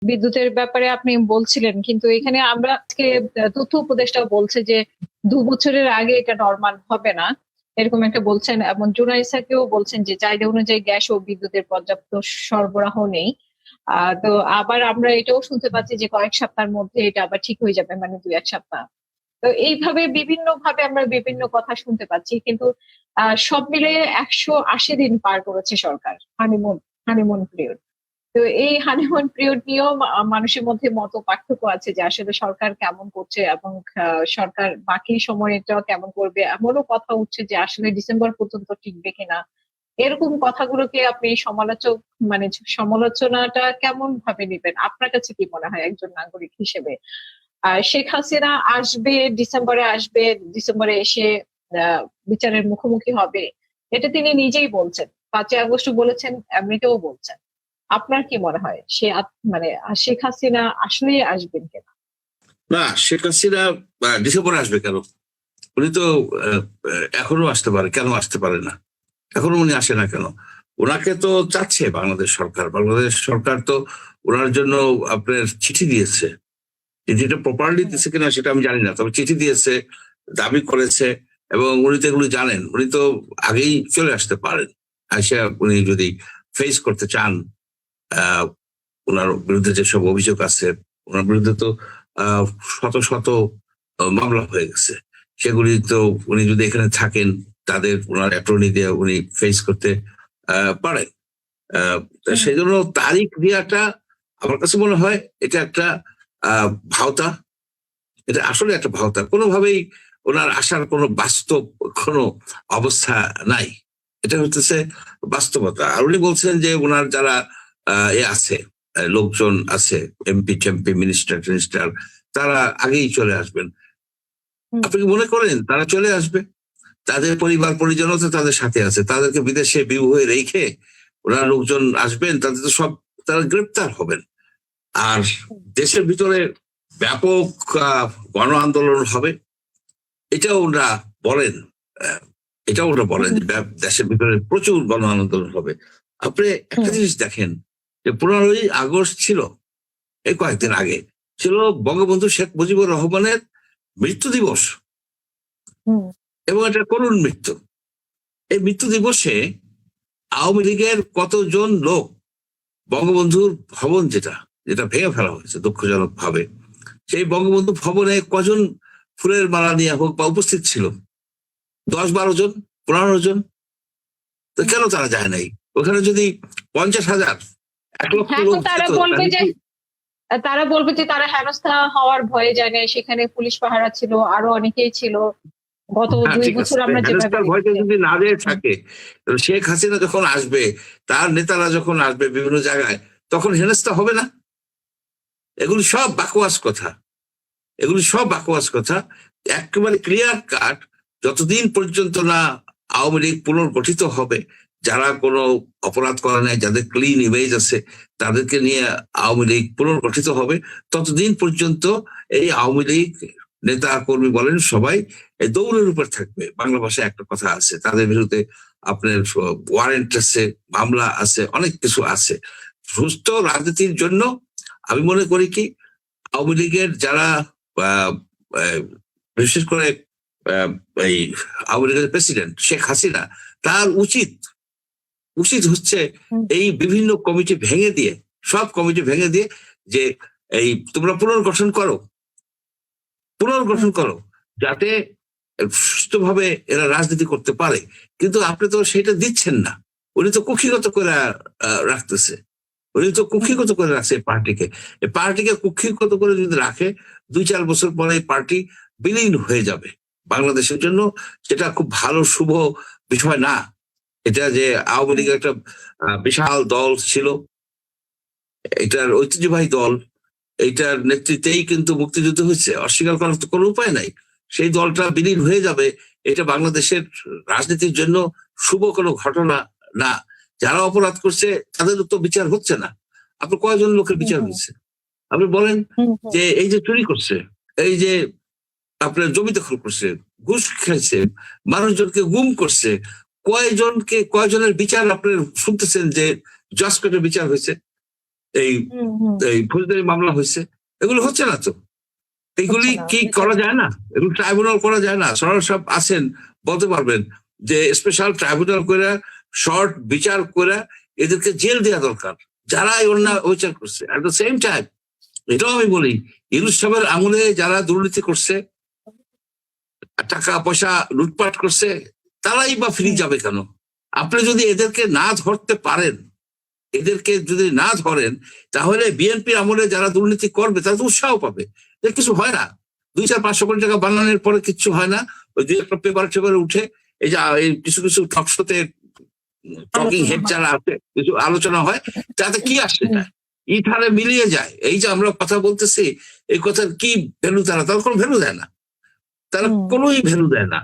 বিদ্যুতের ব্যাপারে আপনি বলছিলেন, কিন্তু এখানে আমরা আজকে তথ্য উপদেষ্টা বলছে যে ২ বছরের আগে এটা নরমাল হবে না। এরকম একটা বলছেন, এবং জুনাইসাকেও বলছেন যে চাহিদা অনুযায়ী গ্যাস ও বিদ্যুতের পর্যাপ্ত সরবরাহ নেই। তো আবার আমরা এটাও শুনতে পাচ্ছি যে কয়েক সপ্তাহের মধ্যে এটা আবার ঠিক হয়ে যাবে, মানে ২-১ সপ্তাহ। তো এইভাবে বিভিন্নভাবে আমরা বিভিন্ন কথা শুনতে পাচ্ছি। কিন্তু সব মিলিয়ে ১৮০ দিন পার করেছে সরকার হানিমুন হানিমুন পিরিয়ড। তো এই হানিমুন পিরিয়ড নিয়েও মানুষের মধ্যে মত পার্থক্য আছে যে আসলে সরকার কেমন করছে, এবং সরকার বাকি সময়টা কেমন করবে। এমনও কথা উঠছে যে আসলে ডিসেম্বর পর্যন্ত টিকবে কিনা। এরকম কথাগুলোকে আপনি মানে সমালোচনাটা কেমন ভাবে নিবেন? আপনার কাছে কি মনে হয় একজন নাগরিক হিসেবে? শেখ হাসিনা আসবে, ডিসেম্বরে আসবে, ডিসেম্বরে এসে আ বিচারের মুখোমুখি হবে। এটা তিনি নিজেই বলছেন। ৫ই আগস্ট বলেছেন, এমনিতেও বলছেন। আপনার কি মনে হয় সে মানে শেখ হাসিনা আসলেই আসবেন কিনা? না, শেখ হাসিনা ডিসেম্বরে আসবে কেন? উনি তো এখনো আসতে পারে, কেন আসতে পারে না? এখনো উনি আসে না কেন? ওনাকে তো চাচ্ছে বাংলাদেশ সরকার। বাংলাদেশ সরকার তো ওনার জন্য আপনার চিঠি দিয়েছে। চিঠিটা প্রপারলি হুম, দিচ্ছে কিনা সেটা আমি জানি না, তবে চিঠি দিয়েছে, দাবি করেছে, এবং উনি তো এগুলো জানেন। উনি তো আগেই চলে আসতে পারেন। আসা উনি যদি ফেস করতে চান আহ ওনার বিরুদ্ধে যেসব অভিযোগ আছে, ওনার বিরুদ্ধে তো আহ শত শত মামলা হয়ে গেছে। সেগুলি তো উনি যদি এখানে থাকেন, তাদের ওনার অ্যাটর্নি দিয়ে উনি ফেস করতে পারেন। হুম, সেই জন্য তারিখ দেওয়াটা আমার কাছে মনে হয় এটা একটা ভাওতা। এটা আসলে একটা ভাওতা। কোনোভাবেই ওনার আসার কোনো বাস্তব কোনো অবস্থা নাই। এটা হচ্ছে বাস্তবতা। আর উনি বলছেন যে উনার যারা আছে, লোকজন আছে, এমপি টেমপি, মিনিস্টার টিনিস্টার, তারা আগেই চলে আসবেন। হুম, আপনি কি মনে করেন তারা চলে আসবে? তাদের পরিবার পরিজনও তো তাদের সাথে আছে। তাদেরকে বিদেশে বিউ হয়ে রেখে ওনার লোকজন আসবেন, তাদের তো সব তারা গ্রেপ্তার হবেন। আর হুম, দেশের ভিতরে ব্যাপক গণ আন্দোলন হবে, এটাও ওরা বলেন। আহ, এটাও ওরা বলেন হুম, যে দেশের ভিতরে প্রচুর গণ আন্দোলন হবে। আপনি একটা হুম, জিনিস দেখেন যে 15ই আগস্ট ছিল, এই কয়েকদিন হুম, আগে ছিল বঙ্গবন্ধু শেখ মুজিবুর রহমানের মৃত্যু দিবস, হুম, এবং এটা করুণ মৃত্যু। এই মৃত্যু দিবসে আওয়ামী লীগের কতজন লোক বঙ্গবন্ধুর ভবন, যেটা যেটা ভেঙে ফেলা হয়েছে দুঃখজনক ভাবে, সেই বঙ্গবন্ধু ভবনে কজন ফুলের মালা নিয়ে হোক বা উপস্থিত ছিল? 10-12 জন, 15 জন। তো হুম। কেন তারা যায় নাই? ওখানে যদি 50,000, 1 লক্ষ হ্যাঁ, লোক এখন যেত, তাহলে কি? তারা বলবে যে তারা হেনস্থা হওয়ার ভয়ে যায় নাই। সেখানে পুলিশ পাহারা ছিল, আরো অনেকেই ছিল। গত হ্যাঁ, ২ ঠিক বছর আছে, আমরা যেভাবে হেনস্থার ভয়টা দেখেছি। যদি না দিয়ে হুম, থাকে, তো শেখ হাসিনা যখন আসবে, তার নেতারা যখন আসবে বিভিন্ন জায়গায়, তখন হেনস্থা হবে না? এগুলি সব বাকওয়াস কথা। এগুলি সব বাকওয়াস কথা। একেবারে ক্লিয়ার কাট। যতদিন পর্যন্ত না আওয়ামী লীগ পুনর্গঠিত হবে, যারা কোনো অপরাধ করে নাই, যাদের ক্লিন ইমেজ আছে, তাদেরকে নিয়ে আওয়ামী লীগ পুনর্গঠিত হবে, ততদিন পর্যন্ত এই আওয়ামী লীগ নেতা কর্মী বলেন সবাই এই দৌড়ের উপর থাকবে। বাংলা ভাষায় একটা কথা আছে, তাদের বিরুদ্ধে আপনার ওয়ারেন্ট আছে, মামলা আছে, অনেক কিছু আছে। সুস্থ রাজনীতির জন্য আমি মনে করি কি, আওয়ামী লীগের যারা আহ, আহ, বিশেষ করে আহ, এই আওয়ামী লীগের প্রেসিডেন্ট শেখ হাসিনা, তার উচিত উচিত হচ্ছে হুম, এই বিভিন্ন কমিটি ভেঙে দিয়ে, সব কমিটি ভেঙে দিয়ে, যে এই তোমরা পুনর্গঠন করো, হুম, পুনর্গঠন করো, যাতে সুস্থভাবে এরা রাজনীতি করতে পারে। কিন্তু আপনি তো সেটা দিচ্ছেন না। উনি তো কুক্ষিগত করে রাখতেছে। উনি তো হুম, কুক্ষিগত করে রাখছে এই পার্টিকে। এই পার্টিকে কুক্ষিগত করে যদি রাখে, 2-4 বছর পরে এই পার্টি বিলীন হয়ে যাবে। বাংলাদেশের জন্য সেটা খুব ভালো শুভ বিষয় না। এটা যে আওয়ামী হুম, লীগের একটা বিশাল দল ছিল, এটার ঐতিহ্যবাহী দল, এইটার নেতৃত্বেই কিন্তু মুক্তিযুদ্ধ হয়েছে, অস্বীকার করার তো কোনো উপায় নাই। সেই দলটা বিলীন হয়ে যাবে, এটা বাংলাদেশের রাজনীতির জন্য শুভ কোনো ঘটনা না। যারা অপরাধ করছে তাদের তো বিচার হচ্ছে না। আপনার কয়জন লোকের হুম, বিচার হুম, হয়েছে? আপনি বলেন। হুম, হুম, যে এই যে চুরি করছে, এই যে আপনার জমি দখল করছে, ঘুষ খাইছে, মানুষজনকে গুম করছে, কয়জনের বিচার আপনার শুনতেছেন যে জজ কোর্টে বিচার হয়েছে? এই এই ফৌজদারি মামলা হয়েছে, এগুলো হচ্ছে না তো। এগুলি কি করা যায় না? এগুলো ট্রাইব্যুনাল করা যায় না? সরকার সব আছেন, বলতে পারবেন যে স্পেশাল ট্রাইব্যুনাল করে শর্ট বিচার করে এদেরকে জেল দেওয়া দরকার যারা এই অন্যায় বিচার করছে। এট দ্য সেম টাইম এটাও আমি বলি, ইউনূস সাহেবের আমলে যারা দুর্নীতি করছে, টাকা পয়সা লুটপাট করছে, তারাই বা ফিরে যাবে কেন? আপনি যদি এদেরকে না ধরতে পারেন, এদেরকে যদি না ধরেন, তাহলে বিএনপির আমলে যারা দুর্নীতি করবে তারা তো উৎসাহ পাবে। কিছু হয় না, 200-500 কোটি টাকা বানানোর পরে কিচ্ছু হয় না। ওই দুই একটা পেপারে উঠে এই যে কিছু কিছু টকশোতে টকিং হেড যারা আছে কিছু আলোচনা হয়, তাতে কি আসে যায়, ইথারে মিলিয়ে যায়। এই যে আমরা কথা বলতেছি, এই কথার কি ভ্যালু? তারা কোনো ভ্যালু দেয় না, তারা কোনোই ভ্যালু দেয় না।